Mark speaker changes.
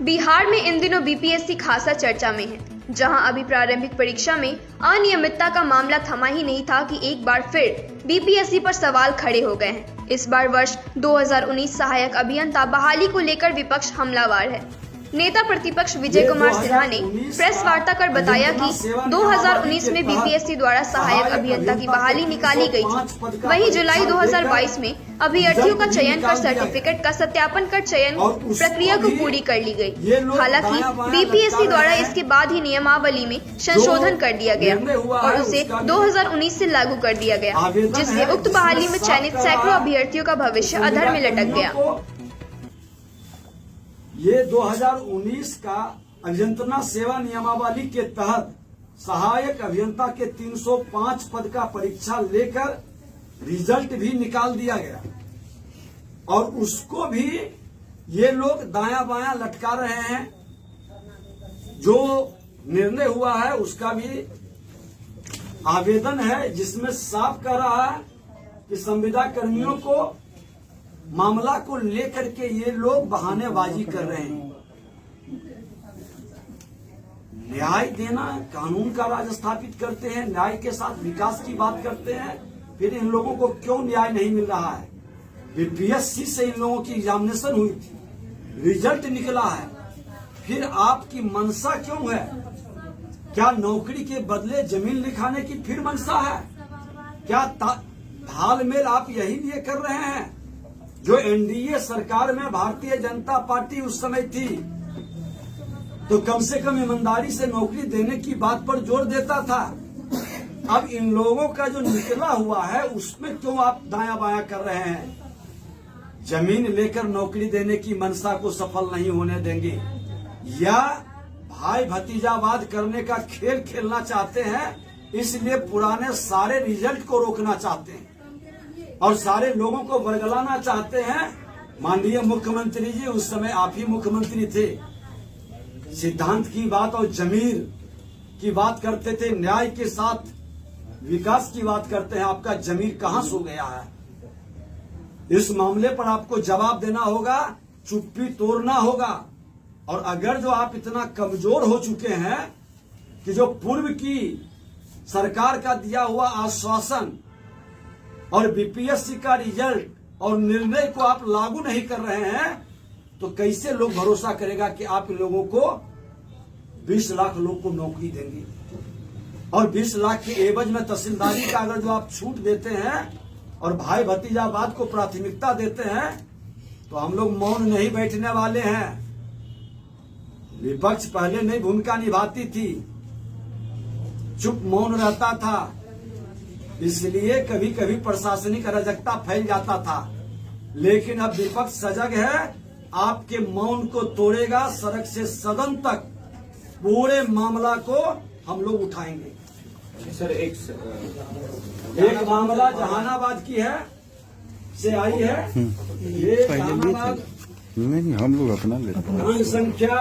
Speaker 1: बिहार में इन दिनों बीपीएससी खासा चर्चा में है, जहां अभी प्रारंभिक परीक्षा में अनियमितता का मामला थमा ही नहीं था कि एक बार फिर बीपीएससी पर सवाल खड़े हो गए हैं। इस बार वर्ष 2019 सहायक अभियंता बहाली को लेकर विपक्ष हमलावर है। नेता प्रतिपक्ष विजय कुमार सिन्हा ने प्रेस वार्ता कर बताया कि 2019 में बीपीएससी द्वारा सहायक अभियंता की बहाली निकाली गई थी। वहीं जुलाई 2022 में अभ्यर्थियों का चयन कर सर्टिफिकेट का सत्यापन कर चयन प्रक्रिया को पूरी कर ली गई। हालांकि बीपीएससी द्वारा इसके बाद ही नियमावली में संशोधन कर दिया गया और उसे 2019 से लागू कर दिया गया, जिससे उक्त बहाली में चयनित सैकड़ों अभ्यर्थियों का भविष्य अधर में लटक गया।
Speaker 2: ये 2019 का अभियंता सेवा नियमावली के तहत सहायक अभियंता के 305 पद का परीक्षा लेकर रिजल्ट भी निकाल दिया गया और उसको भी ये लोग दायां बायां लटका रहे हैं। जो निर्णय हुआ है उसका भी आवेदन है, जिसमें साफ कह रहा है कि संविदा कर्मियों को मामला को लेकर के ये लोग बहानेबाजी कर रहे हैं। न्याय देना, कानून का राज स्थापित करते हैं, न्याय के साथ विकास की बात करते हैं, फिर इन लोगों को क्यों न्याय नहीं मिल रहा है? बीपीएससी से इन लोगों की एग्जामिनेशन हुई थी, रिजल्ट निकला है, फिर आपकी मंशा क्यों है? क्या नौकरी के बदले जमीन लिखाने की फिर मंशा है? क्या तालमेल आप यही लिए कर रहे हैं? जो एनडीए सरकार में भारतीय जनता पार्टी उस समय थी तो कम से कम ईमानदारी से नौकरी देने की बात पर जोर देता था। अब इन लोगों का जो निकला हुआ है उसमें क्यों आप दायां बायां कर रहे हैं? जमीन लेकर नौकरी देने की मंशा को सफल नहीं होने देंगे, या भाई भतीजावाद करने का खेल खेलना चाहते हैं, इसलिए पुराने सारे रिजल्ट को रोकना चाहते हैं और सारे लोगों को बरगलाना चाहते हैं। माननीय मुख्यमंत्री जी, उस समय आप ही मुख्यमंत्री थे, सिद्धांत की बात और जमीर की बात करते थे, न्याय के साथ विकास की बात करते हैं। आपका जमीर कहां सो गया है? इस मामले पर आपको जवाब देना होगा, चुप्पी तोड़ना होगा। और अगर जो आप इतना कमजोर हो चुके हैं कि जो पूर्व की सरकार का दिया हुआ आश्वासन और बीपीएससी का रिजल्ट और निर्णय को आप लागू नहीं कर रहे हैं, तो कैसे लोग भरोसा करेगा कि आप इन लोगों को 20 लाख लोग को नौकरी देंगे? और 20 लाख के एवज में तहसीलदारी का अगर जो आप छूट देते हैं और भाई भतीजावाद को प्राथमिकता देते हैं, तो हम लोग मौन नहीं बैठने वाले हैं। विपक्ष पहले नई भूमिका निभाती थी, चुप मौन रहता था, इसलिए कभी कभी प्रशासनिक अराजकता फैल जाता था। लेकिन अब विपक्ष सजग है, आपके मौन को तोड़ेगा। सड़क से सदन तक पूरे मामला को हम लोग उठाएंगे।
Speaker 3: सर,
Speaker 2: एक मामला जहानाबाद की है से आई है। ये जहानाबाद
Speaker 4: नहीं, हम लोग अपना लेते हैं।
Speaker 2: संख्या